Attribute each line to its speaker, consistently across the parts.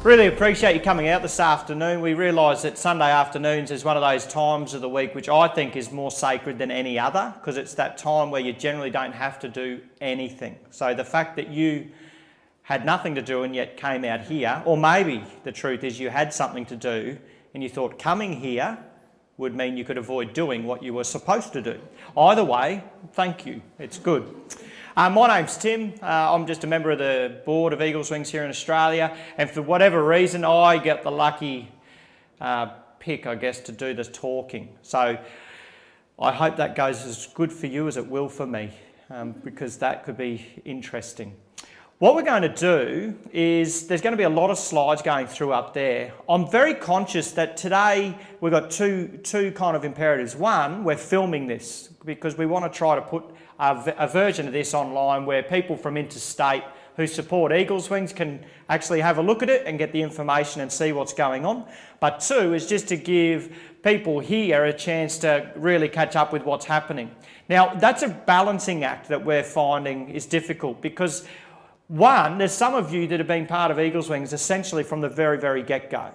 Speaker 1: Really appreciate you coming out this afternoon. We realise that Sunday afternoons is one of those times of the week which I think is more sacred than any other, because it's that time where you generally don't have to do anything. So the fact that you had nothing to do and yet came out here, or maybe the truth is you had something to do and you thought coming here would mean you could avoid doing what you were supposed to do. Either way, thank you. It's good. My name's Tim. I'm just a member of the board of Eagles Wings here in Australia, and for whatever reason I get the lucky pick, I guess, to do this talking. So I hope that goes as good for you as it will for me, because that could be interesting. What we're going to do is, there's going to be a lot of slides going through up there. I'm very conscious that today we've got two kind of imperatives. One, we're filming this because we want to try to put a version of this online where people from interstate who support Eagles Wings can actually have a look at it and get the information and see what's going on. But two is just to give people here a chance to really catch up with what's happening. Now, that's a balancing act that we're finding is difficult because one, there's some of you that have been part of Eagles Wings essentially from the very, very get-go.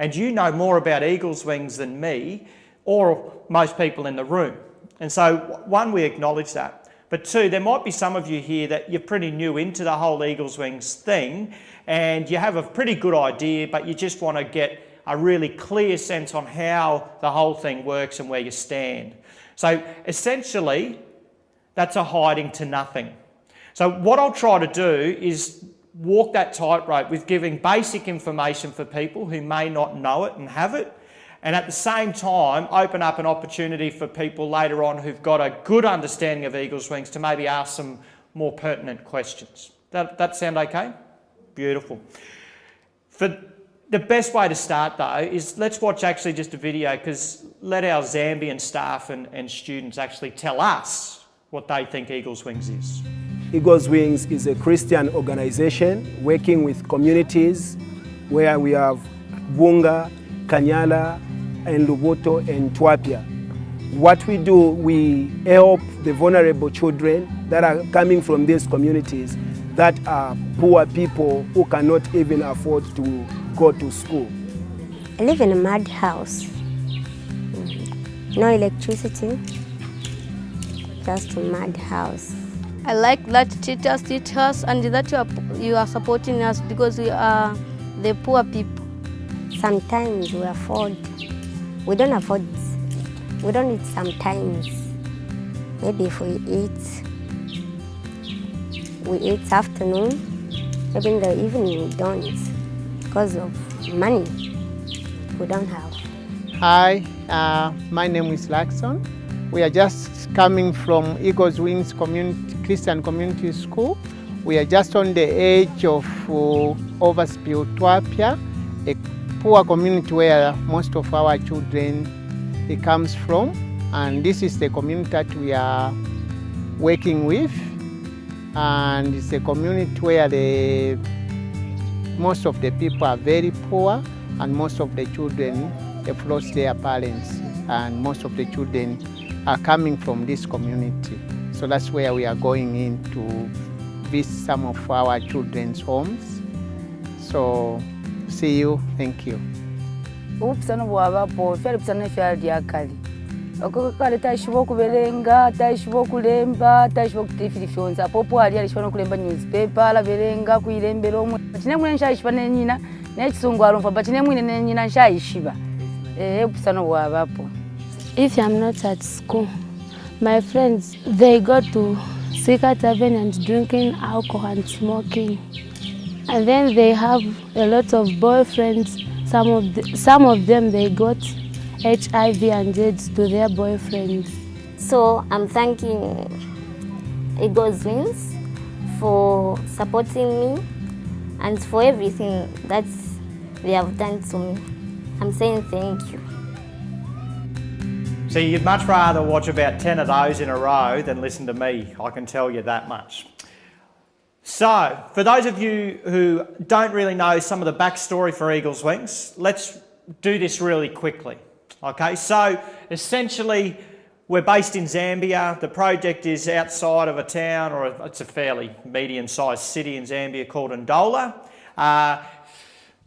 Speaker 1: And you know more about Eagles Wings than me or most people in the room. And so, one, we acknowledge that. But two, there might be some of you here that you're pretty new into the whole Eagles Wings thing and you have a pretty good idea, but you just want to get a really clear sense on how the whole thing works and where you stand. So essentially, that's a hiding to nothing. So what I'll try to do is walk that tightrope with giving basic information for people who may not know it and have it, and at the same time open up an opportunity for people later on who've got a good understanding of Eagles Wings to maybe ask some more pertinent questions. That sound okay? Beautiful. For the best way to start though is let's watch actually just a video, because let our Zambian staff and students actually tell us what they think Eagles Wings is.
Speaker 2: Eagles Wings is a Christian organization working with communities where we have Bunga, Kanyala, and Luboto and Twapia. What we do, we help the vulnerable children that are coming from these communities that are poor people who cannot even afford to go to school.
Speaker 3: I live in a mud house. No electricity, just a mud house.
Speaker 4: I like that teachers teach us and that you are supporting us because we are the poor people.
Speaker 3: Sometimes we afford. We don't afford. We don't eat sometimes. Maybe if we eat afternoon. Maybe in the evening we don't because of money we don't have.
Speaker 5: Hi, my name is Laxon. We are just coming from Eagles Wings Christian Community School. We are just on the edge of Overspill Twapia, a poor community where most of our children comes from. And this is the community that we are working with. And it's a community where most of the people are very poor and most of the children have lost their parents. And most of the children are coming from this community. So that's where we are going in to visit some of our children's homes. So see you, thank you.
Speaker 6: Ubusana bwabapo feri busana feri yakali. Okokale tashibo kubelenga, tashibo kulemba, tashibo kutifilifyonza. Popo ali alishobora kulemba newspaper, ala belenga kuilembera omwe. Batine mwine nshayishiba nenyina, n'ekisungu alumva batine mwine nenyina nshayishiba. Ubusana bwabapo.
Speaker 4: If I'm not at school, my friends, they go to cigarette tavern and drinking alcohol and smoking. And then they have a lot of boyfriends. Some of them, they got HIV and AIDS to their boyfriends.
Speaker 3: So I'm thanking Eagles Wings for supporting me and for everything that they have done to me. I'm saying thank you.
Speaker 1: So you'd much rather watch about 10 of those in a row than listen to me, I can tell you that much. So, for those of you who don't really know some of the backstory for Eagles Wings, let's do this really quickly. Okay, so essentially we're based in Zambia. The project is outside of a town, or it's a fairly medium-sized city in Zambia called Ndola.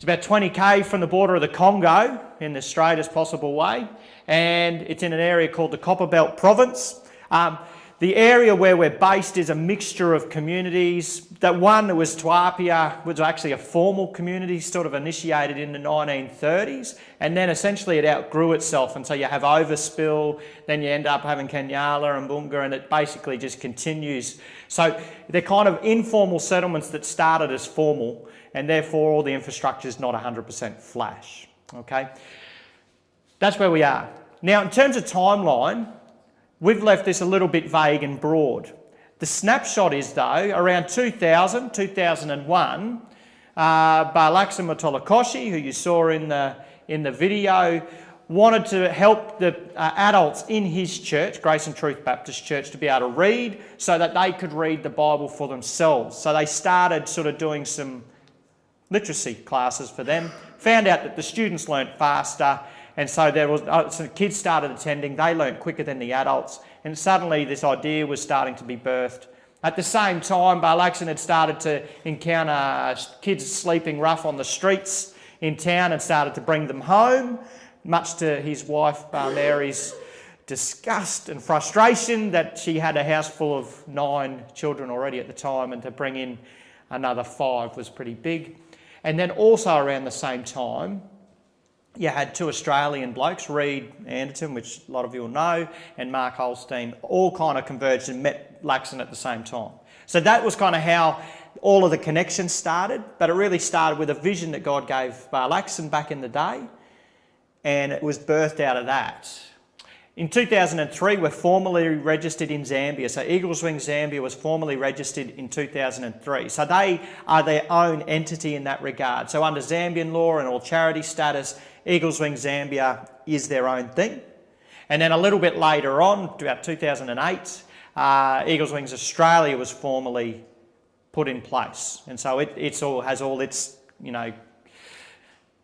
Speaker 1: It's about 20k from the border of the Congo in the straightest possible way, and it's in an area called the Copperbelt Province. The area where we're based is a mixture of communities. That one that was Twapia was actually a formal community, sort of initiated in the 1930s, and then essentially it outgrew itself, and so you have overspill, then you end up having Kanyala and Bunga, and it basically just continues. So they're kind of informal settlements that started as formal, and therefore all the infrastructure is not 100% flash, okay? That's where we are. Now, in terms of timeline, we've left this a little bit vague and broad. The snapshot is, though, around 2000, 2001, Barlaxan Matolakoshi, who you saw in the video, wanted to help the adults in his church, Grace and Truth Baptist Church, to be able to read so that they could read the Bible for themselves. So they started sort of doing some literacy classes for them, found out that the students learnt faster, and so so kids started attending, they learnt quicker than the adults, and suddenly this idea was starting to be birthed. At the same time, Barlaxan had started to encounter kids sleeping rough on the streets in town and started to bring them home, much to his wife Mary's disgust and frustration that she had a house full of 9 children already at the time, and to bring in another 5 was pretty big. And then also around the same time, you had 2 Australian blokes, Reed Anderton, which a lot of you will know, and Mark Holstein, all kind of converged and met Laxon at the same time. So that was kind of how all of the connections started, but it really started with a vision that God gave Laxon back in the day, and it was birthed out of that. In 2003, we're formally registered in Zambia. So Eagles Wings Zambia was formally registered in 2003. So they are their own entity in that regard. So under Zambian law and all charity status, Eagles Wings Zambia is their own thing. And then a little bit later on, about 2008, Eagles Wings Australia was formally put in place. And so it has all its,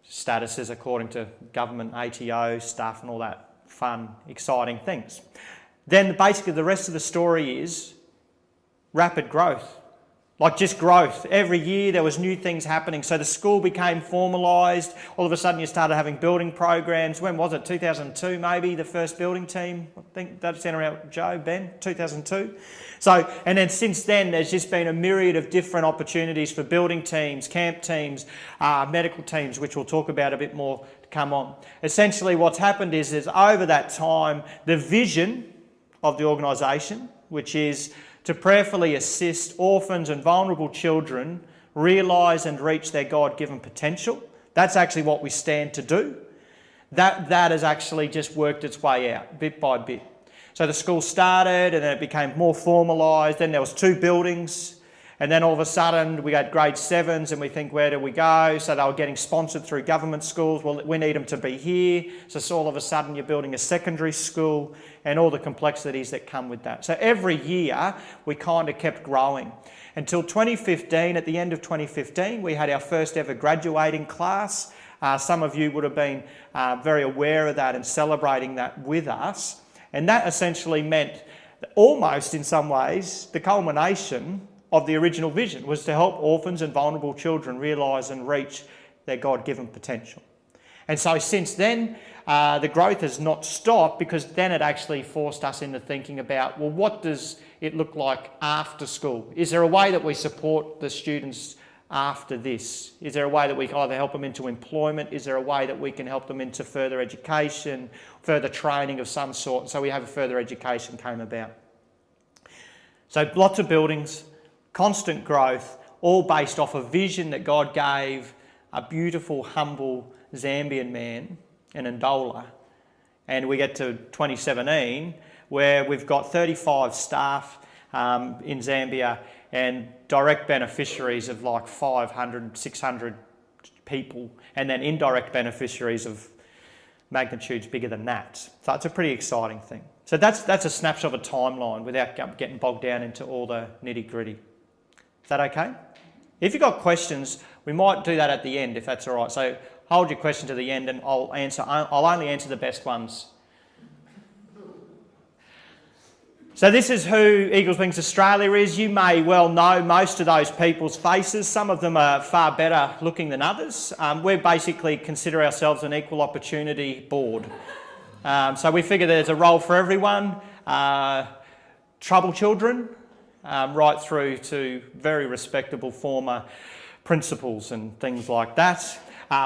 Speaker 1: statuses according to government ATO stuff and all that fun, exciting things. Then basically the rest of the story is rapid growth, like just growth. Every year there was new things happening. So the school became formalised. All of a sudden you started having building programs. When was it? 2002 maybe, the first building team. I think that's in around Joe, Ben, 2002. So, and then since then there's just been a myriad of different opportunities for building teams, camp teams, medical teams, which we'll talk about a bit more to come on. Essentially what's happened is over that time, the vision of the organisation, which is to prayerfully assist orphans and vulnerable children realise and reach their God-given potential. That's actually what we stand to do. That has actually just worked its way out, bit by bit. So the school started and then it became more formalised. Then there was 2 buildings, and then all of a sudden we had grade 7s and we think, where do we go? So they were getting sponsored through government schools. Well, we need them to be here. So all of a sudden you're building a secondary school and all the complexities that come with that. So every year we kind of kept growing until 2015. At the end of 2015, we had our first ever graduating class. Some of you would have been very aware of that and celebrating that with us. And that essentially meant almost in some ways the culmination of the original vision was to help orphans and vulnerable children realise and reach their God-given potential. And so since then, the growth has not stopped, because then it actually forced us into thinking about, well, what does it look like after school? Is there a way that we support the students after this? Is there a way that we can either help them into employment? Is there a way that we can help them into further education, further training of some sort? So we have a further education came about. So lots of buildings, constant growth, all based off a vision that God gave a beautiful, humble Zambian man in Ndola. And we get to 2017, where we've got 35 staff in Zambia and direct beneficiaries of like 500, 600 people, and then indirect beneficiaries of magnitudes bigger than that. So it's a pretty exciting thing. So that's a snapshot of a timeline without getting bogged down into all the nitty-gritty. Is that okay? If you've got questions, we might do that at the end, if that's all right. So hold your question to the end and I'll only answer the best ones. So this is who Eagles Wings Australia is. You may well know most of those people's faces. Some of them are far better looking than others. We basically consider ourselves an equal opportunity board. So we figure there's a role for everyone. Trouble children, right through to very respectable former principals and things like that.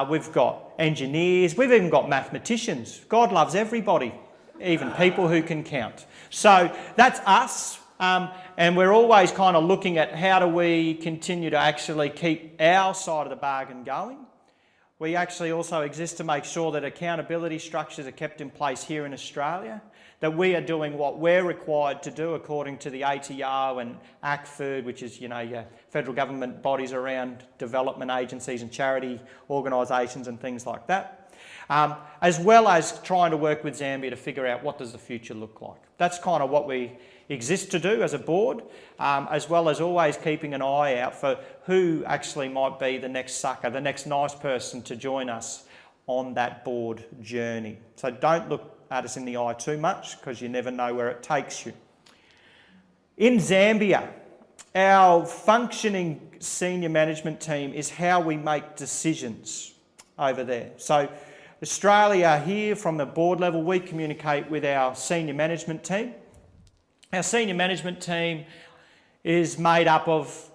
Speaker 1: We've got engineers. We've even got mathematicians. God loves everybody, even people who can count. So that's us, and we're always kind of looking at how do we continue to actually keep our side of the bargain going. We actually also exist to make sure that accountability structures are kept in place here in Australia, that we are doing what we're required to do according to the ATO and ACFID, which is, your federal government bodies around development agencies and charity organisations and things like that. As well as trying to work with Zambia to figure out what does the future look like. That's kind of what we exist to do as a board, as well as always keeping an eye out for who actually might be the next sucker, the next nice person to join us on that board journey. So don't look at us in the eye too much, because you never know where it takes you. In Zambia, our functioning senior management team is how we make decisions over there. So Australia here, from the board level, we communicate with our senior management team. Our senior management team is made up of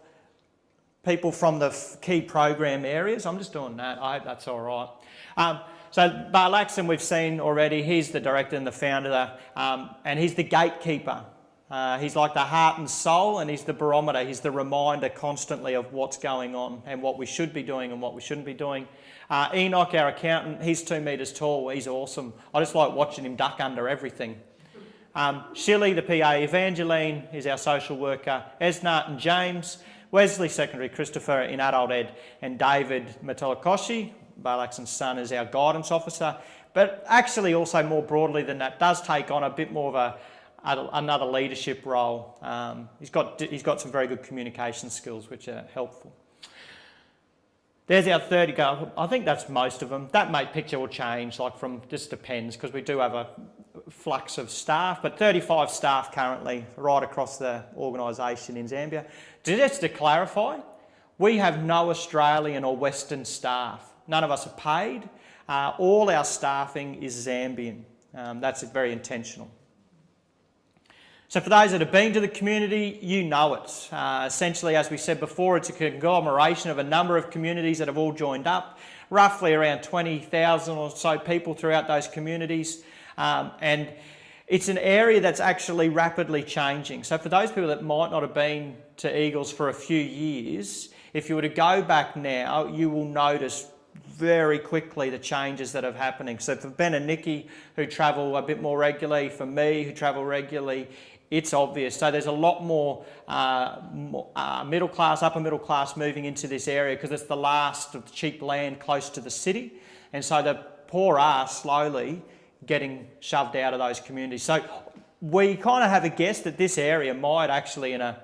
Speaker 1: people from the key program areas. I'm just doing that. I hope that's all right. So Barlaxon we've seen already. He's the director and the founder, and he's the gatekeeper. He's like the heart and soul, and he's the barometer. He's the reminder constantly of what's going on and what we should be doing and what we shouldn't be doing. Enoch, our accountant, he's 2 metres tall. He's awesome. I just like watching him duck under everything. Shilly, the PA, Evangeline is our social worker, Esnart and James, Wesley Secondary, Christopher in adult ed, and David Matalakoshi, Barlaxon's son, is our guidance officer. But actually also more broadly than that, does take on a bit more of another leadership role. He's got some very good communication skills which are helpful. There's our 30 go. I think that's most of them. That picture will change, just depends, because we do have a flux of staff, but 35 staff currently right across the organisation in Zambia. Just to clarify, we have no Australian or Western staff. None of us are paid. All our staffing is Zambian. That's very intentional. So for those that have been to the community, you know it. Essentially, as we said before, it's a conglomeration of a number of communities that have all joined up, roughly around 20,000 or so people throughout those communities. And it's an area that's actually rapidly changing. So for those people that might not have been to Eagles for a few years, if you were to go back now, you will notice very quickly the changes that are happening. So for Ben and Nikki, who travel a bit more regularly, for me, who travel regularly, it's obvious. So there's a lot more middle class, upper middle class moving into this area because it's the last of the cheap land close to the city. And so the poor are slowly getting shoved out of those communities. So we kind of have a guess that this area might actually in a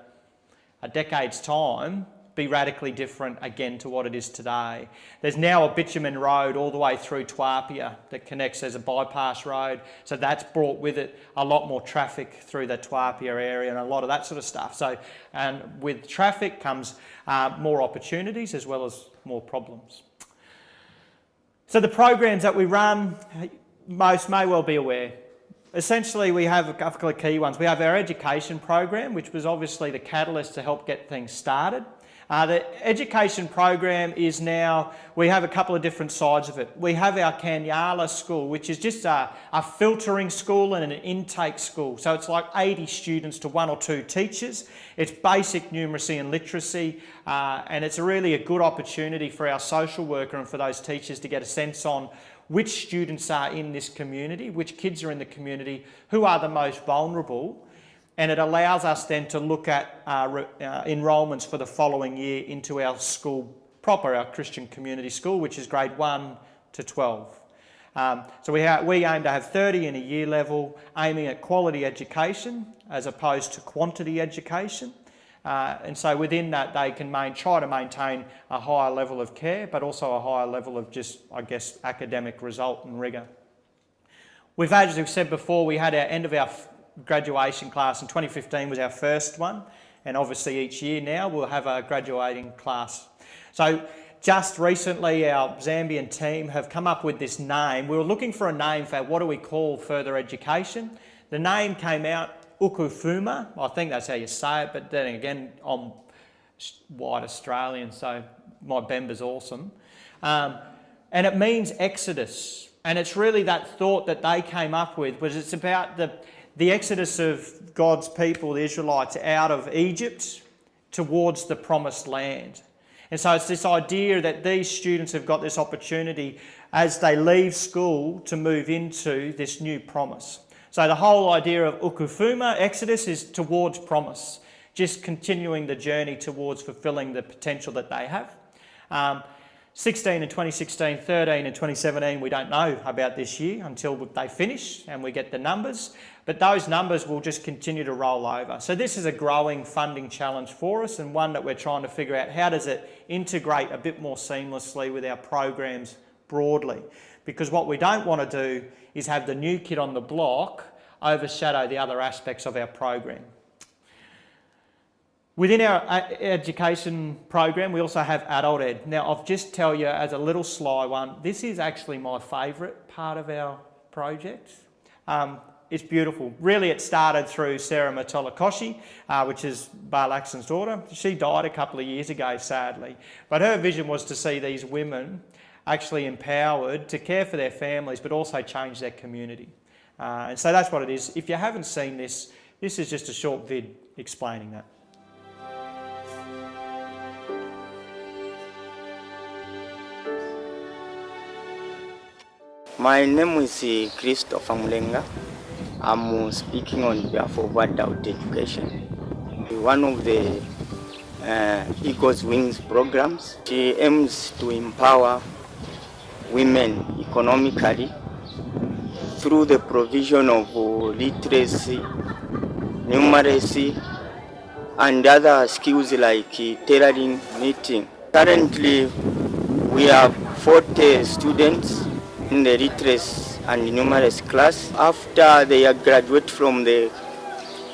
Speaker 1: decade's time be radically different again to what it is today. There's now a bitumen road all the way through Twapia that connects as a bypass road. So that's brought with it a lot more traffic through the Twapia area and a lot of that sort of stuff. So, and with traffic comes more opportunities as well as more problems. So the programs that we run, most may well be aware. Essentially, we have a couple of key ones. We have our education program, which was obviously the catalyst to help get things started. The education program is now, we have a couple of different sides of it. We have our Kanyala school, which is just a filtering school and an intake school. So it's like 80 students to 1 or 2 teachers. It's basic numeracy and literacy, and it's really a good opportunity for our social worker and for those teachers to get a sense on which students are in this community, which kids are in the community, who are the most vulnerable. And it allows us then to look at enrolments for the following year into our school proper, our Christian community school, which is grade 1 to 12. So we aim to have 30 in a year level, aiming at quality education as opposed to quantity education. And so within that, they can try to maintain a higher level of care, but also a higher level of just, I guess, academic result and rigour. We've had, as we've said before, we had our end of our graduation class in 2015 was our first one, and obviously each year now we'll have a graduating class. So just recently our Zambian team have come up with this name. We were looking for a name for what do we call further education. The name came out Ukufuma. I think that's how you say it, but then again, I'm white Australian, so my Bemba's awesome. And it means Exodus. And it's really that thought that they came up with, was it's about the exodus of God's people, the Israelites, out of Egypt towards the promised land. And so it's this idea that these students have got this opportunity as they leave school to move into this new promise. So the whole idea of Ukufuma, Exodus, is towards promise, just continuing the journey towards fulfilling the potential that they have. 16 and 2016, 13 and 2017, we don't know about this year until they finish and we get the numbers, but those numbers will just continue to roll over. So this is a growing funding challenge for us, and one that we're trying to figure out how does it integrate a bit more seamlessly with our programs broadly. Because what we don't want to do is have the new kid on the block overshadow the other aspects of our program. Within our education program, we also have adult ed. Now, I'll just tell you as a little sly one, this is actually my favourite part of our project. It's beautiful. Really, it started through Sarah Matolakoshi, which is Bar Laxton's daughter. She died a couple of years ago, sadly. But her vision was to see these women actually empowered to care for their families, but also change their community. And so that's what it is. If you haven't seen this, this is just a short vid explaining that.
Speaker 7: My name is Christopher Mulenga. I'm speaking on behalf of adult education. One of the Eagle's Wings programs, she aims to empower women economically through the provision of literacy, numeracy, and other skills like tailoring, knitting. Currently, we have 40 students in the literacy and numeracy class. After they graduate from the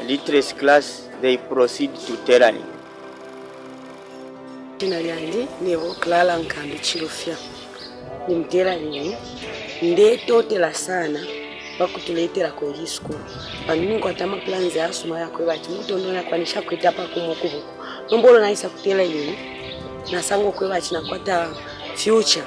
Speaker 7: literacy class, they proceed to tailoring.
Speaker 8: Jina lyange nebo Clara Nkambi Chirufya. Ni mtailoring. Ndetotela sana bakutuletera ku school. Vanhu kwatama plans yasuma yakwe bati mutondona kwanisha kuita pa kumukubu. Nombolo naisa kutailoring. Nasango kwe bati nakwata future.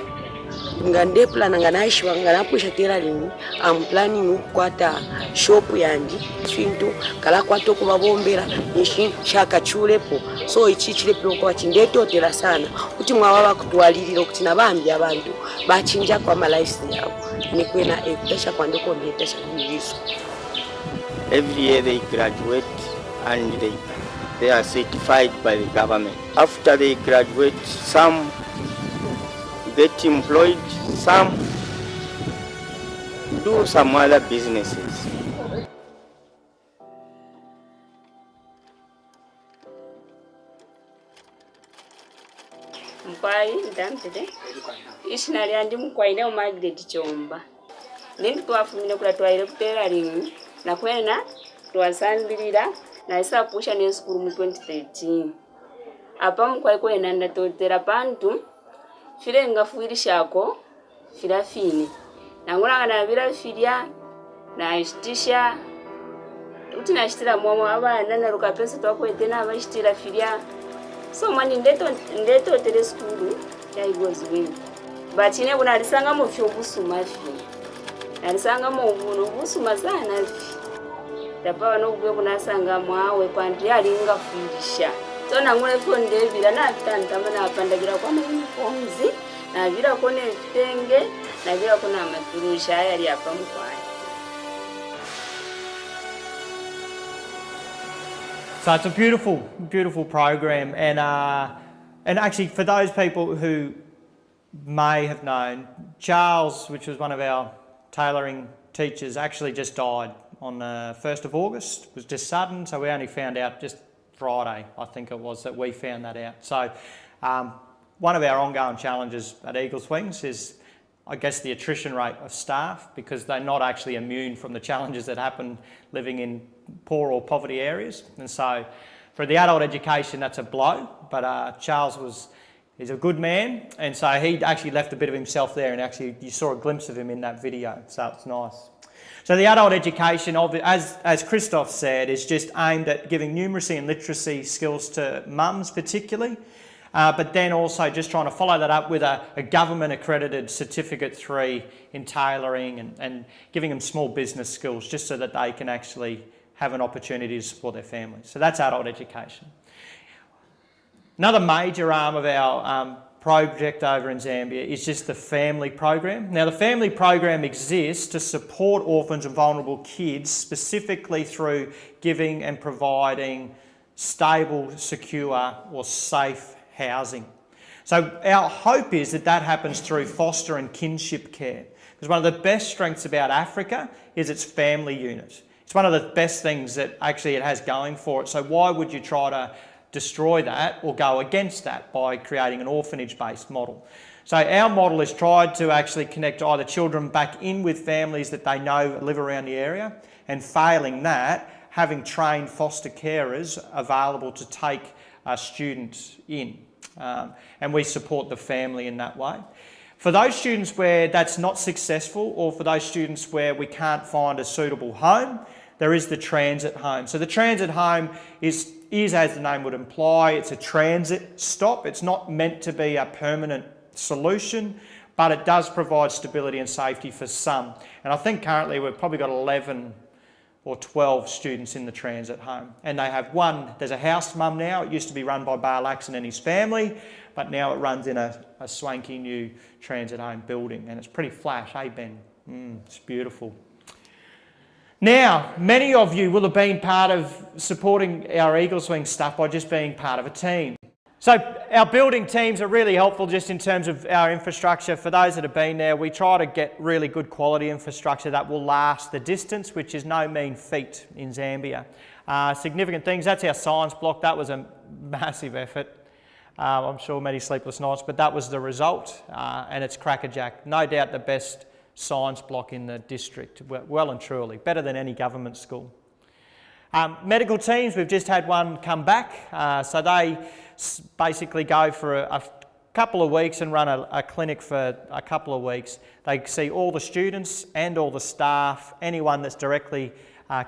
Speaker 8: Ngande plan nganaishi wanganapusha tailoring. I'm planning kwata shop yangi chintu kala kwato kubabombera nishi shaka chulepo so ichichilepo kwa chindetotela sana kuti mwababa kutwalirira kuti nabambi abantu bachinja kwa malifestyle yabo nikwena ekutesha kwandoko ndetesha kuyiso.
Speaker 7: Every year they graduate and they are certified by the government. After they graduate, some get employed, some do some other businesses.
Speaker 9: Mkwai ndamtete ishinali andi mkwaine umagrade chomba nindi twafumine kula twaile kutailoring na kwena twasanbilira na isa pusha ne school mu 2013 apa mkwai kwena ndatotera pantu file ngafuirishako fila fine nangula na vila filia na istisha uti na shitira mwomo abana na ruka pesa twakwetena abashitira filia so mani ndeto tele school ya Eagle's Wings but ine kuna alisanga mu fyobusuma fi alisanga mu busuma sana fi dapa no gwe kuna sanga mwawe kwandi alinga fuirisha so nangule fonde vila na tantama na pandagira kwa uniforms na vila kone vitenge na vila kuna maturusha yali hapa mkwai.
Speaker 1: So it's a beautiful, beautiful program, and actually for those people who may have known, Charles, which was one of our tailoring teachers, actually just died on the 1st of August. It was just sudden, so we only found out just Friday, I think it was, that we found that out. So one of our ongoing challenges at Eagle's Wings is I guess, the attrition rate of staff, because they're not actually immune from the challenges that happen living in poor or poverty areas. And so for the adult education, that's a blow. But Charles he's a good man, and so he actually left a bit of himself there, and actually you saw a glimpse of him in that video, so it's nice. So the adult education, as Christoph said, is just aimed at giving numeracy and literacy skills to mums particularly, but then also just trying to follow that up with a government accredited Certificate 3 in tailoring and giving them small business skills just so that they can actually have an opportunity to support their families. So that's adult education. Another major arm of our project over in Zambia is just the family program. Now, the family program exists to support orphans and vulnerable kids, specifically through giving and providing stable, secure or safe housing. So our hope is that that happens through foster and kinship care, because one of the best strengths about Africa is its family unit. It's one of the best things that actually it has going for it. So why would you try to destroy that or go against that by creating an orphanage-based model? So our model has tried to actually connect either children back in with families that they know live around the area, and failing that, having trained foster carers available to take students in. And we support the family in that way. For those students where that's not successful, or for those students where we can't find a suitable home, there is the transit home. So the transit home is, as the name would imply, it's a transit stop. It's not meant to be a permanent solution, but it does provide stability and safety for some. And I think currently we've probably got 11 or 12 students in the transit home. And they have there's a house mum now. It used to be run by Bar Laxon and his family, but now it runs in a swanky new transit home building. And it's pretty flash, hey Ben? It's beautiful. Now, many of you will have been part of supporting our Eagles Wing stuff by just being part of a team. So our building teams are really helpful just in terms of our infrastructure. For those that have been there, we try to get really good quality infrastructure that will last the distance, which is no mean feat in Zambia. Significant things, that's our science block. That was a massive effort. I'm sure many sleepless nights, but that was the result, and it's crackerjack. No doubt the best science block in the district, well and truly, better than any government school. Medical teams, we've just had one come back, so they basically go for a couple of weeks and run a clinic for a couple of weeks. They see all the students and all the staff, anyone that's directly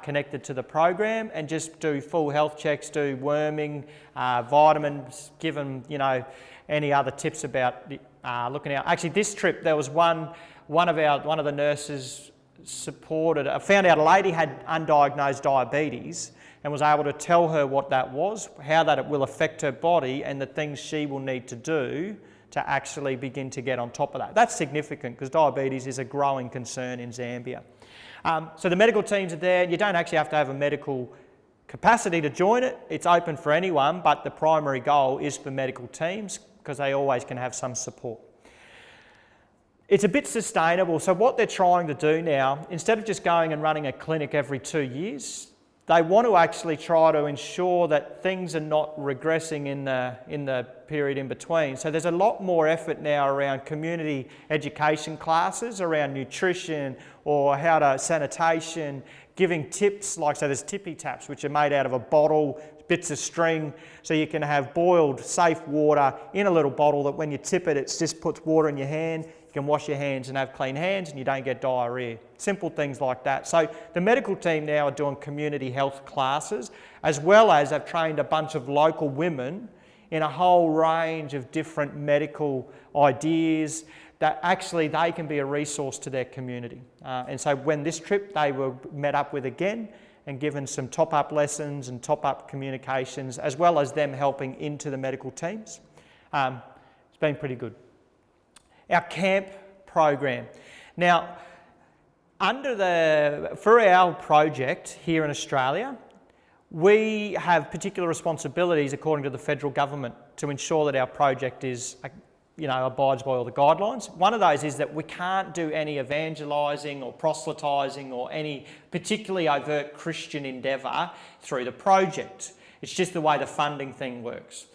Speaker 1: connected to the program, and just do full health checks, do worming, vitamins, give them, any other tips about looking out. Actually, this trip there was one of the nurses found out a lady had undiagnosed diabetes and was able to tell her what that was, how that it will affect her body, and the things she will need to do to actually begin to get on top of that. That's significant because diabetes is a growing concern in Zambia. So the medical teams are there. You don't actually have to have a medical capacity to join it. It's open for anyone, but the primary goal is for medical teams because they always can have some support. It's a bit sustainable. So what they're trying to do now, instead of just going and running a clinic every 2 years, they want to actually try to ensure that things are not regressing in the period in between. So there's a lot more effort now around community education classes, around nutrition or how to sanitation, giving tips so there's tippy taps which are made out of a bottle, bits of string, so you can have boiled safe water in a little bottle that when you tip it, it just puts water in your hand. You can wash your hands and have clean hands and you don't get diarrhea. Simple things like that. So the medical team now are doing community health classes, as well as have trained a bunch of local women in a whole range of different medical ideas that actually they can be a resource to their community. And so when this trip they were met up with again and given some top-up lessons and top-up communications, as well as them helping into the medical teams. It's been pretty good. Our camp program. Now, for our project here in Australia, we have particular responsibilities according to the federal government to ensure that our project abides by all the guidelines. One of those is that we can't do any evangelising or proselytising or any particularly overt Christian endeavour through the project. It's just the way the funding thing works.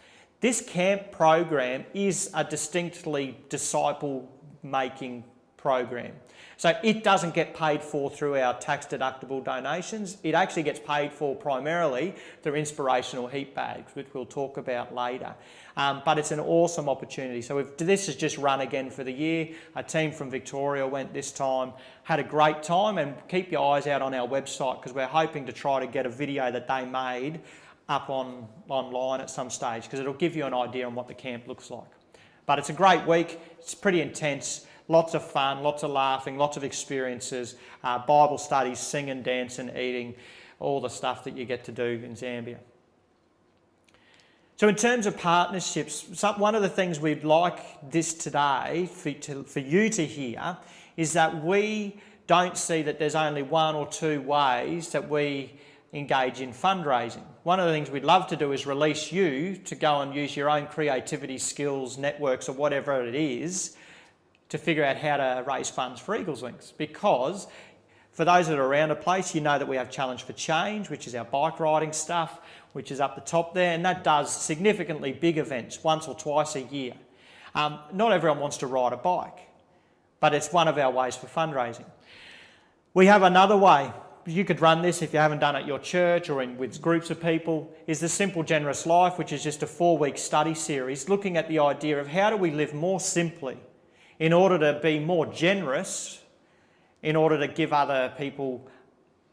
Speaker 1: This camp program is a distinctly disciple-making program. So it doesn't get paid for through our tax-deductible donations. It actually gets paid for primarily through inspirational heat bags, which we'll talk about later. But it's an awesome opportunity. So this has just run again for the year. A team from Victoria went this time, had a great time, and keep your eyes out on our website because we're hoping to try to get a video that they made up online at some stage because it'll give you an idea on what the camp looks like. But it's a great week. It's pretty intense. Lots of fun, lots of laughing, lots of experiences, Bible studies, singing, dancing, eating, all the stuff that you get to do in Zambia. So in terms of partnerships, one of the things we'd like this today for you to hear is that we don't see that there's only one or two ways that we engage in fundraising. One of the things we'd love to do is release you to go and use your own creativity, skills, networks or whatever it is to figure out how to raise funds for Eagles Wings. Because for those that are around a place, you know that we have Challenge for Change, which is our bike riding stuff, which is up the top there, and that does significantly big events once or twice a year. Not everyone wants to ride a bike, but it's one of our ways for fundraising. We have another way. You could run this if you haven't done it at your church or with groups of people, is the Simple Generous Life, which is just a 4-week study series looking at the idea of how do we live more simply in order to be more generous, in order to give other people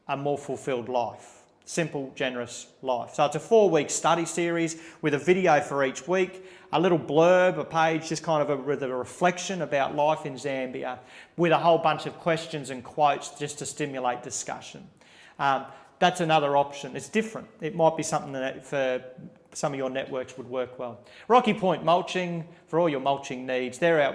Speaker 1: a more fulfilled life. Simple, generous life. So it's a 4-week study series with a video for each week, a little blurb, a page, just kind of with a reflection about life in Zambia, with a whole bunch of questions and quotes just to stimulate discussion. That's another option. It's different. It might be something that for some of your networks would work well. Rocky Point Mulching, for all your mulching needs, they're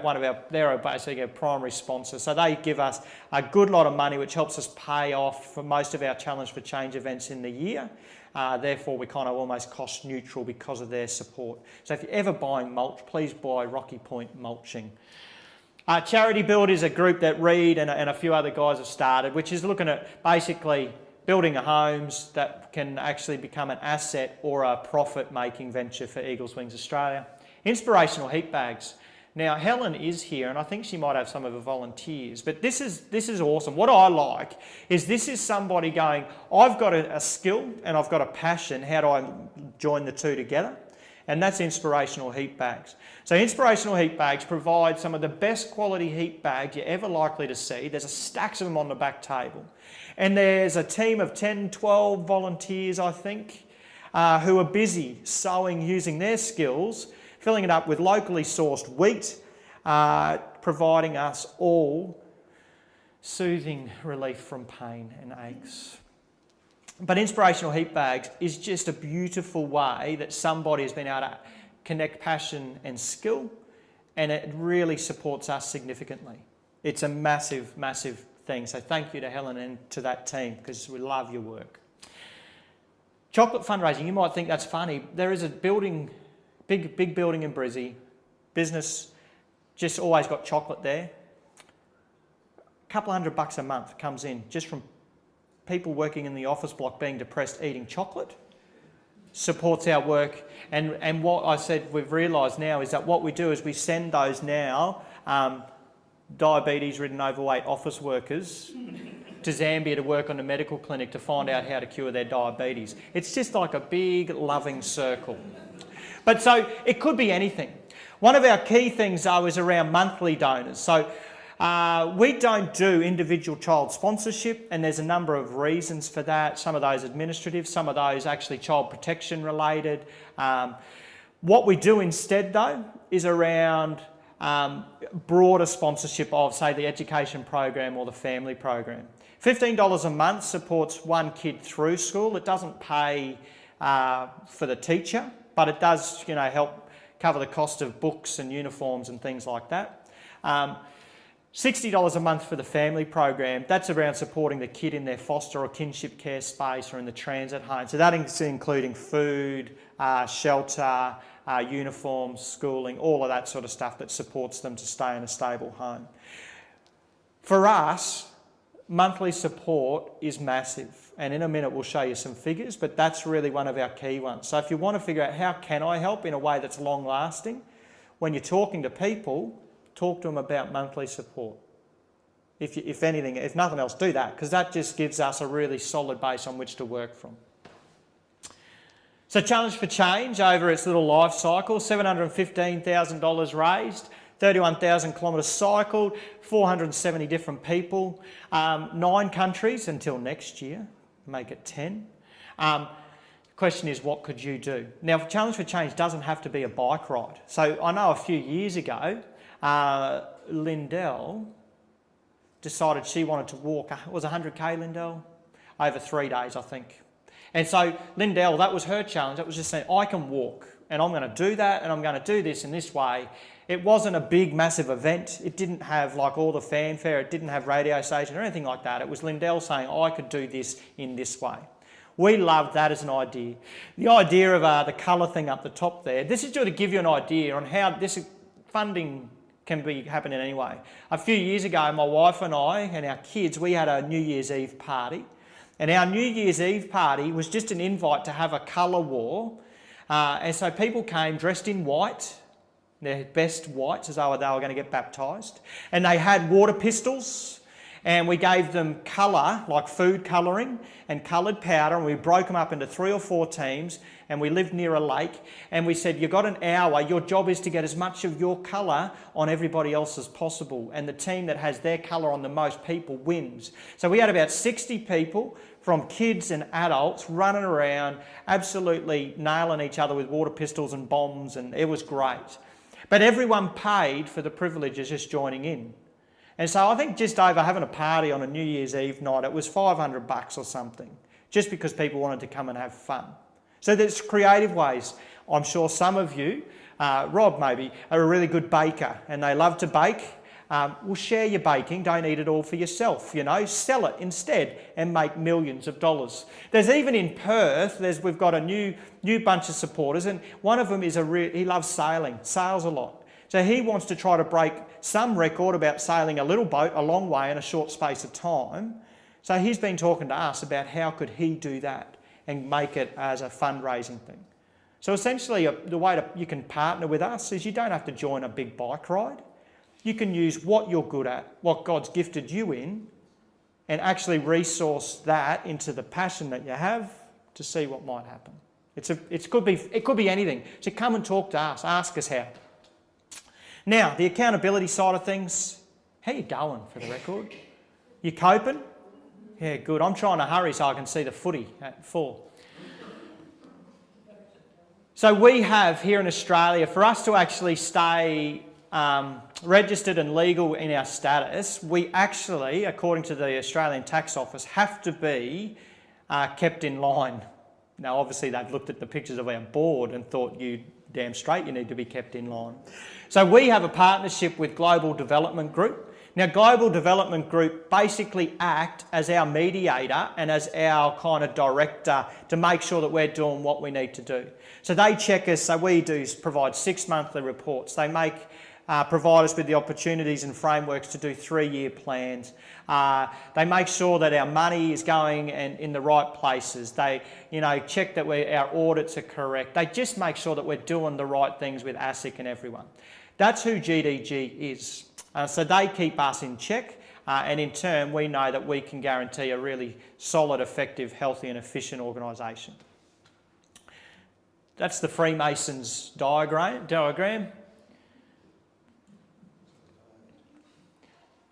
Speaker 1: basically a primary sponsor. So they give us a good lot of money, which helps us pay off for most of our Challenge for Change events in the year. Therefore, we're kind of almost cost neutral because of their support. So if you're ever buying mulch, please buy Rocky Point Mulching. Charity Build is a group that Reed and a few other guys have started, which is looking at basically building homes that can actually become an asset or a profit-making venture for Eagles Wings Australia. Inspirational heat bags. Now, Helen is here, and I think she might have some of her volunteers, but this is awesome. What I like is this is somebody going, I've got a skill and I've got a passion. How do I join the two together? And that's inspirational heat bags. So inspirational heat bags provide some of the best quality heat bags you're ever likely to see. There's stacks of them on the back table. And there's a team of 10, 12 volunteers, I think, who are busy sewing using their skills, filling it up with locally sourced wheat, providing us all soothing relief from pain and aches. But inspirational heat bags is just a beautiful way that somebody has been able to connect passion and skill, and it really supports us significantly. It's a massive, massive thing. So thank you to Helen and to that team because we love your work. Chocolate fundraising, you might think that's funny. There is a building, big building in Brizzy, business, just always got chocolate there. A couple $100 a month comes in just from people working in the office block being depressed eating chocolate. Supports our work, and what I said we've realised now is that what we do is we send those now diabetes-ridden overweight office workers to Zambia to work on a medical clinic to find out how to cure their diabetes. It's just like a big loving circle. But so it could be anything. One of our key things though is around monthly donors. So we don't do individual child sponsorship, and there's a number of reasons for that. Some of those administrative, some of those actually child protection related. What we do instead though is around broader sponsorship of, say, the education program or the family program. $15 a month supports one kid through school. It doesn't pay for the teacher, but it does, help cover the cost of books and uniforms and things like that. $60 a month for the family program. That's around supporting the kid in their foster or kinship care space or in the transit home. So that is including food, shelter, uniforms, schooling, all of that sort of stuff that supports them to stay in a stable home. For us, monthly support is massive, and in a minute we'll show you some figures, but that's really one of our key ones. So if you want to figure out how can I help in a way that's long lasting, when you're talking to people, talk to them about monthly support. If anything, if nothing else, do that, because that just gives us a really solid base on which to work from. So Challenge for Change, over its little life cycle, $715,000 raised, 31,000 kilometres cycled, 470 different people, 9 countries until next year, make it 10. Question is, what could you do? Now, Challenge for Change doesn't have to be a bike ride. So I know a few years ago, Lindell decided she wanted to walk, it was 100k, Lindell? Over 3 days, I think. And so Lindell, that was her challenge. It was just saying, I can walk, and I'm going to do that, and I'm going to do this in this way. It wasn't a big, massive event. It didn't have like all the fanfare. It didn't have radio station or anything like that. It was Lindell saying, I could do this in this way. We loved that as an idea. The idea of the colour thing up the top there, this is just to give you an idea on how this funding can be happening anyway. A few years ago, my wife and I and our kids, we had a New Year's Eve party. And our New Year's Eve party was just an invite to have a colour war. And so people came dressed in white, their best whites, as though they were going to get baptised. And they had water pistols. And we gave them colour, like food colouring, and coloured powder, and we broke them up into 3 or 4 teams, and we lived near a lake, and we said, you've got an hour, your job is to get as much of your colour on everybody else as possible, and the team that has their colour on the most people wins. So we had about 60 people, from kids and adults, running around, absolutely nailing each other with water pistols and bombs, and it was great. But everyone paid for the privilege of just joining in. And so I think just over having a party on a New Year's Eve night, it was $500 or something, just because people wanted to come and have fun. So there's creative ways. I'm sure some of you, Rob maybe, are a really good baker and they love to bake. Well, share your baking, don't eat it all for yourself, you know, sell it instead and make millions of dollars. There's even in Perth, we've got a new bunch of supporters, and one of them is he loves sailing, sails a lot. So he wants to try to break some record about sailing a little boat a long way in a short space of time. So he's been talking to us about how could he do that and make it as a fundraising thing. So essentially the way you can partner with us is you don't have to join a big bike ride. You can use what you're good at, what God's gifted you in, and actually resource that into the passion that you have to see what might happen. It could be anything. So come and talk to us, ask us how. Now, the accountability side of things, how you going for the record? You coping? Yeah, good. I'm trying to hurry so I can see the footy at 4. So we have here in Australia, for us to actually stay registered and legal in our status, we actually, according to the Australian Tax Office, have to be kept in line. Now, obviously, they've looked at the pictures of our board and thought, you damn straight you need to be kept in line. So we have a partnership with Global Development Group. Now, Global Development Group basically act as our mediator and as our kind of director to make sure that we're doing what we need to do. So they check us, so we do provide 6 monthly reports. They provide us with the opportunities and frameworks to do 3-year plans. They make sure that our money is going in the right places. They, check that our audits are correct. They just make sure that we're doing the right things with ASIC and everyone. That's who GDG is. So they keep us in check, and in turn, we know that we can guarantee a really solid, effective, healthy and efficient organisation. That's the Freemasons diagram.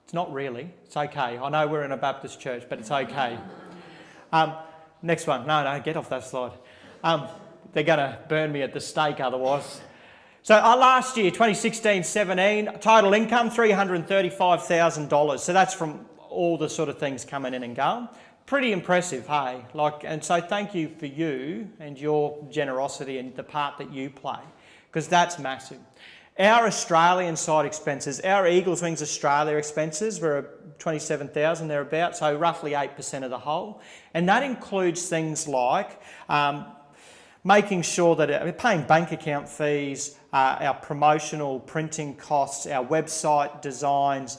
Speaker 1: It's not really. It's okay. I know we're in a Baptist church, but it's okay. Next one. No, get off that slide. They're going to burn me at the stake otherwise. So last year, 2016-17, total income, $335,000. So that's from all the sort of things coming in and going. Pretty impressive, hey? And so thank you for you and your generosity and the part that you play, because that's massive. Our Australian side expenses, our Eagles Wings Australia expenses were 27,000 thereabouts, so roughly 8% of the whole. And that includes things like making sure that we're paying bank account fees, our promotional printing costs, our website designs,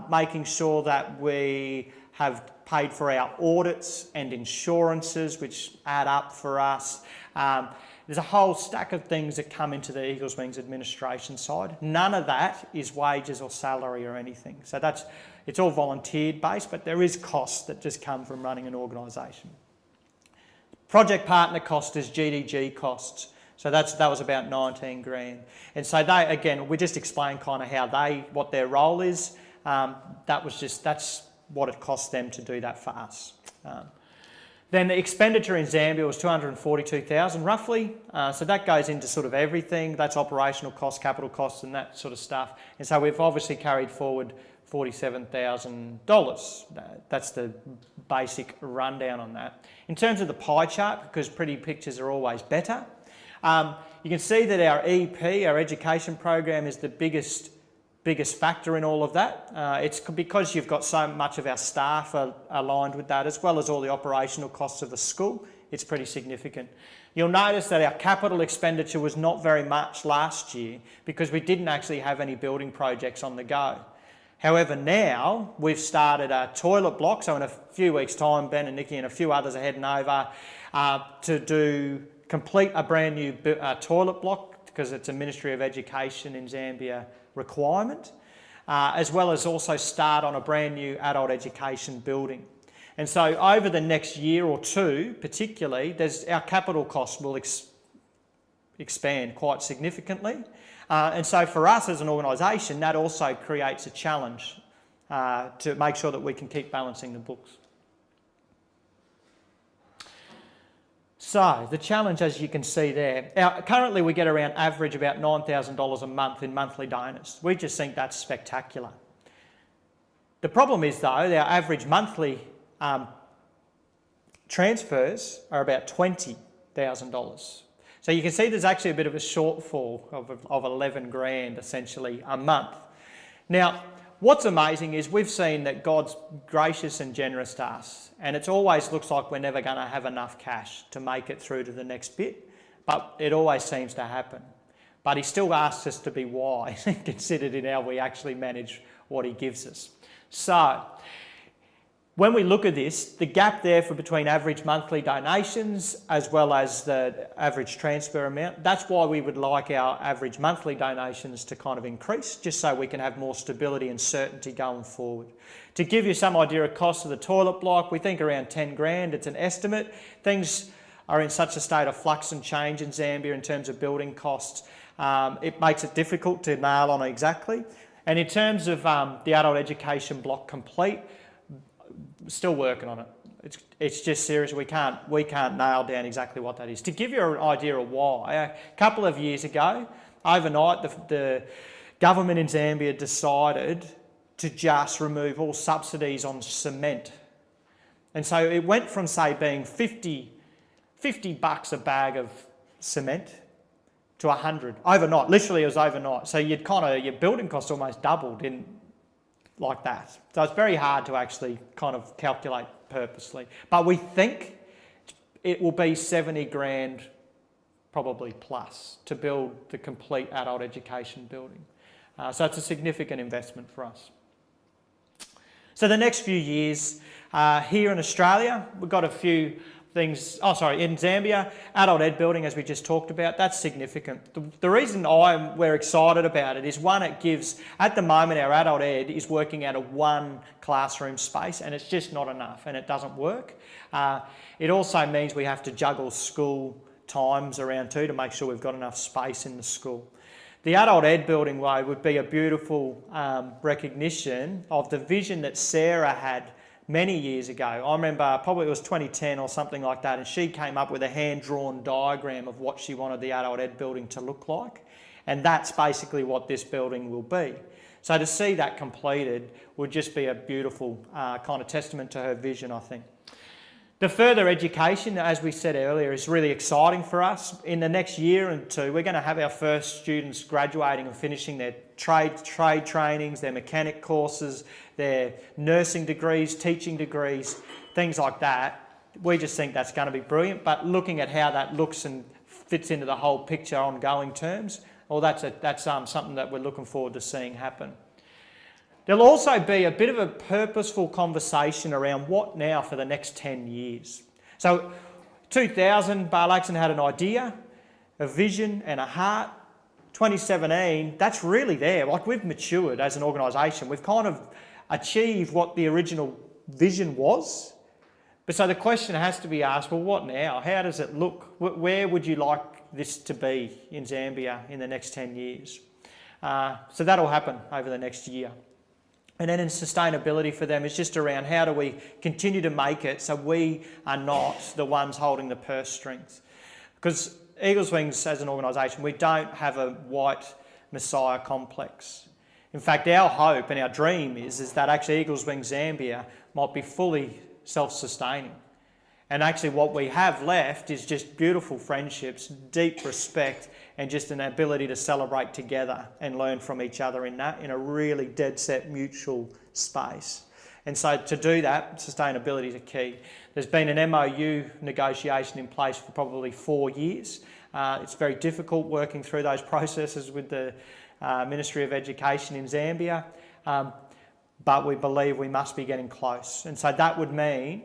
Speaker 1: making sure that we have paid for our audits and insurances, which add up for us. There's a whole stack of things that come into the Eagles Wings administration side. None of that is wages or salary or anything. So it's all volunteer based, but there is costs that just come from running an organisation. Project partner cost is GDG costs. So that was about 19 grand. And so they, again, we just explained kind of what their role is. That's what it cost them to do that for us. Then the expenditure in Zambia was 242,000 roughly. So that goes into sort of everything. That's operational costs, capital costs and that sort of stuff. And so we've obviously carried forward $47,000. That's the basic rundown on that. In terms of the pie chart, because pretty pictures are always better, you can see that our EP, our education program, is the biggest factor in all of that. It's because you've got so much of our staff aligned with that, as well as all the operational costs of the school. It's pretty significant. You'll notice that our capital expenditure was not very much last year because we didn't actually have any building projects on the go. However, now we've started a toilet block, so in a few weeks' time, Ben and Nikki and a few others are heading over to complete a brand new toilet block because it's a Ministry of Education in Zambia requirement, as well as also start on a brand new adult education building. And so over the next year or two, particularly, our capital costs will expand quite significantly. And so for us as an organisation, that also creates a challenge to make sure that we can keep balancing the books. So the challenge, as you can see there, currently we get around average about $9,000 a month in monthly donors. We just think that's spectacular. The problem is though, our average monthly transfers are about $20,000. So you can see there's actually a bit of a shortfall of 11 grand essentially a month. Now, what's amazing is we've seen that God's gracious and generous to us, and it always looks like we're never going to have enough cash to make it through to the next bit, but it always seems to happen. But he still asks us to be wise and considered in how we actually manage what he gives us. So, when we look at this, the gap there for between average monthly donations as well as the average transfer amount, that's why we would like our average monthly donations to kind of increase, just so we can have more stability and certainty going forward. To give you some idea of cost of the toilet block, we think around 10 grand, it's an estimate. Things are in such a state of flux and change in Zambia in terms of building costs. It makes it difficult to nail on exactly. And in terms of the adult education block complete, still working on it. It's just serious. We can't nail down exactly what that is. To give you an idea of why, a couple of years ago, overnight, the government in Zambia decided to just remove all subsidies on cement. And so it went from, say, being $50 a bag of cement to 100 overnight. Literally, it was overnight. So your building costs almost doubled like that. So it's very hard to actually kind of calculate purposely. But we think it will be 70 grand probably plus to build the complete adult education building. So it's a significant investment for us. So the next few years here in Australia, we've got a few things, in Zambia, adult ed building, as we just talked about, that's significant. The reason we're excited about it is, one, it gives, at the moment, our adult ed is working out of one classroom space, and it's just not enough, and it doesn't work. It also means we have to juggle school times around too to make sure we've got enough space in the school. The adult ed building would be a beautiful recognition of the vision that Sarah had many years ago. I remember probably it was 2010 or something like that, and she came up with a hand-drawn diagram of what she wanted the adult ed building to look like, and that's basically what this building will be. So to see that completed would just be a beautiful kind of testament to her vision, I think. The further education, as we said earlier, is really exciting for us. In the next year or two, we're going to have our first students graduating and finishing their trade trainings, their mechanic courses, their nursing degrees, teaching degrees, things like that. We just think that's going to be brilliant. But looking at how that looks and fits into the whole picture ongoing terms, well, that's something that we're looking forward to seeing happen. There'll also be a bit of a purposeful conversation around what now for the next 10 years. So 2000, Barlaxon had an idea, a vision and a heart. 2017, that's really there. Like, we've matured as an organisation. We've kind of achieved what the original vision was. But so the question has to be asked, well, what now? How does it look? Where would you like this to be in Zambia in the next 10 years? So that'll happen over the next year. And then in sustainability for them, it's just around how do we continue to make it so we are not the ones holding the purse strings. Because Eagles Wings as an organisation, we don't have a white messiah complex. In fact, our hope and our dream is that actually Eagles Wings Zambia might be fully self-sustaining. And actually what we have left is just beautiful friendships, deep respect, and just an ability to celebrate together and learn from each other in a really dead set mutual space. And so to do that, sustainability is a key. There's been an MOU negotiation in place for probably 4 years. It's very difficult working through those processes with the Ministry of Education in Zambia, but we believe we must be getting close. And so that would mean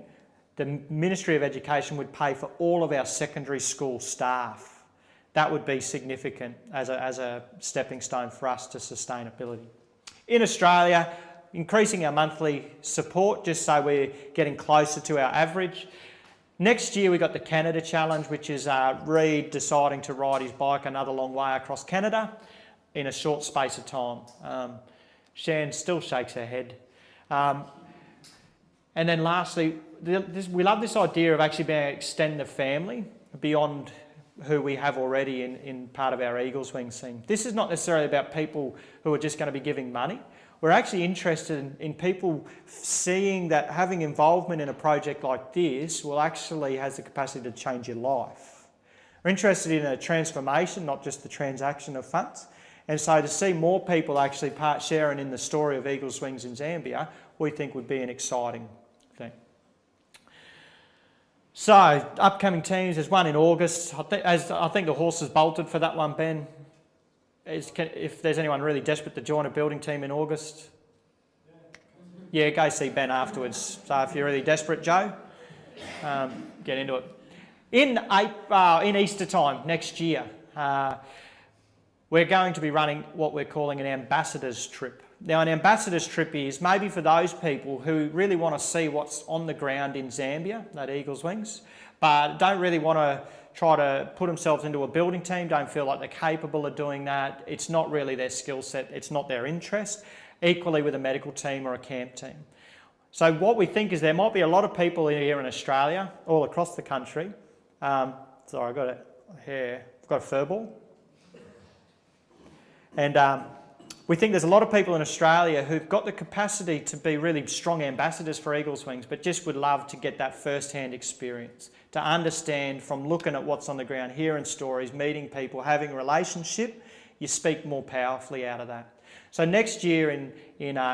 Speaker 1: the Ministry of Education would pay for all of our secondary school staff. That would be significant as a stepping stone for us to sustainability. In Australia, increasing our monthly support just so we're getting closer to our average. Next year we got the Canada Challenge, which is Reed deciding to ride his bike another long way across Canada in a short space of time. Shan still shakes her head. And then lastly, we love this idea of actually being able to extend the family beyond who we have already in part of our Eagles Wings team. This is not necessarily about people who are just going to be giving money. We're actually interested in people seeing that having involvement in a project like this will actually has the capacity to change your life. We're interested in a transformation, not just the transaction of funds. And so to see more people actually sharing in the story of Eagles Wings in Zambia, we think would be an exciting thing. So, upcoming teams, there's one in August. I think the horse has bolted for that one, Ben. If there's anyone really desperate to join a building team in August, yeah, go see Ben afterwards. So if you're really desperate, Joe, get into it. In Easter time next year, we're going to be running what we're calling an ambassadors trip. Now, an ambassadors trip is maybe for those people who really want to see what's on the ground in Zambia, that Eagles Wings, but don't really want to try to put themselves into a building team, don't feel like they're capable of doing that. It's not really their skill set, it's not their interest. Equally with a medical team or a camp team. So what we think is there might be a lot of people here in Australia, all across the country. Sorry, I've got it here. I've got a fur ball. And we think there's a lot of people in Australia who've got the capacity to be really strong ambassadors for Eagles Wings, but just would love to get that first-hand experience, to understand from looking at what's on the ground, hearing stories, meeting people, having a relationship, you speak more powerfully out of that. So next year in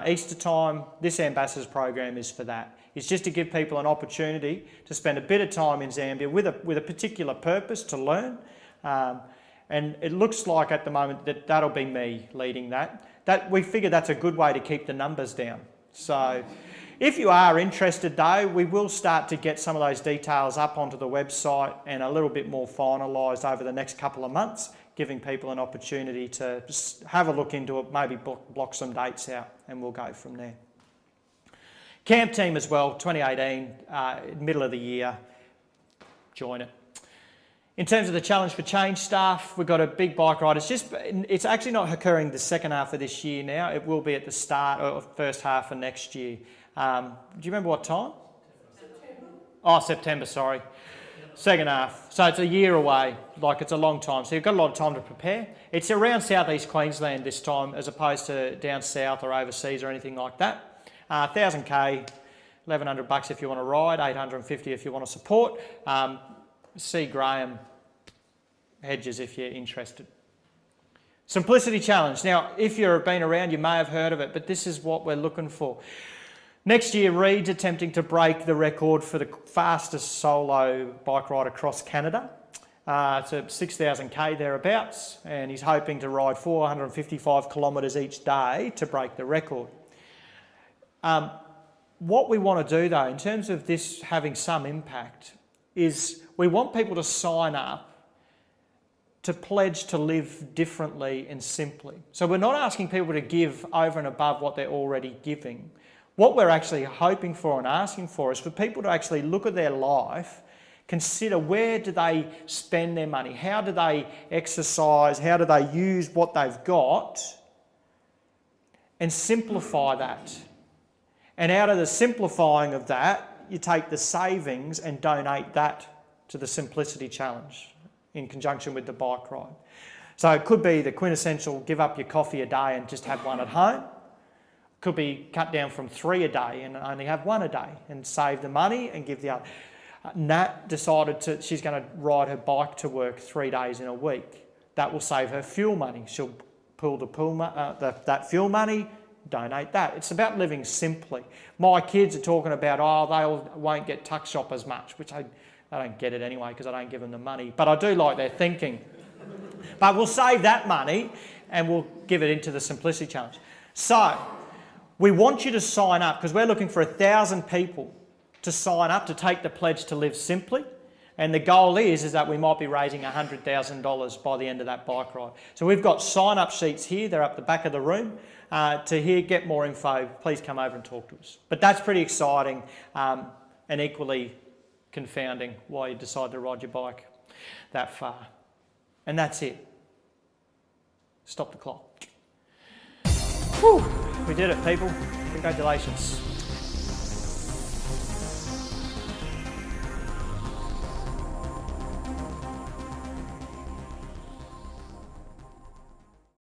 Speaker 1: Easter time, this ambassadors program is for that. It's just to give people an opportunity to spend a bit of time in Zambia with a particular purpose to learn. And it looks like at the moment that that'll be me leading that. We figure that's a good way to keep the numbers down. So if you are interested though, we will start to get some of those details up onto the website and a little bit more finalised over the next couple of months, giving people an opportunity to just have a look into it, maybe block some dates out, and we'll go from there. Camp team as well, 2018, middle of the year, join it. In terms of the Challenge for Change staff, we've got a big bike ride. It's actually not occurring the second half of this year now. It will be at the start or first half of next year. Do you remember what time? September. Oh, September, sorry. Second half. So it's a year away. Like, it's a long time. So you've got a lot of time to prepare. It's around southeast Queensland this time, as opposed to down south or overseas or anything like that. 1,000k, $1,100 if you want to ride, $850 if you want to support. See Graham Hedges if you're interested. Simplicity Challenge. Now, if you've been around, you may have heard of it, but this is what we're looking for. Next year, Reed's attempting to break the record for the fastest solo bike ride across Canada. It's a 6,000k thereabouts, and he's hoping to ride 455 kilometres each day to break the record. What we want to do though, in terms of this having some impact, is we want people to sign up to pledge to live differently and simply. So we're not asking people to give over and above what they're already giving. What we're actually hoping for and asking for is for people to actually look at their life, consider where do they spend their money, how do they exercise, how do they use what they've got, and simplify that. And out of the simplifying of that, you take the savings and donate that to the Simplicity Challenge in conjunction with the bike ride. So it could be the quintessential give up your coffee a day and just have one at home. Could be cut down from 3 a day and only have 1 a day and save the money and give the other. Nat decided she's going to ride her bike to work 3 days in a week. That will save her fuel money. She'll pull that fuel money, donate that. It's about living simply. My kids are talking about, they won't get tuck shop as much, which I don't get it anyway because I don't give them the money. But I do like their thinking. But we'll save that money and we'll give it into the Simplicity Challenge. So we want you to sign up because we're looking for 1,000 people to sign up to take the pledge to live simply. And the goal is that we might be raising $100,000 by the end of that bike ride. So we've got sign-up sheets here. They're up the back of the room. To get more info, please come over and talk to us. But that's pretty exciting and equally confounding why you decide to ride your bike that far. And that's it. Stop the clock. Whew, we did it, people. Congratulations.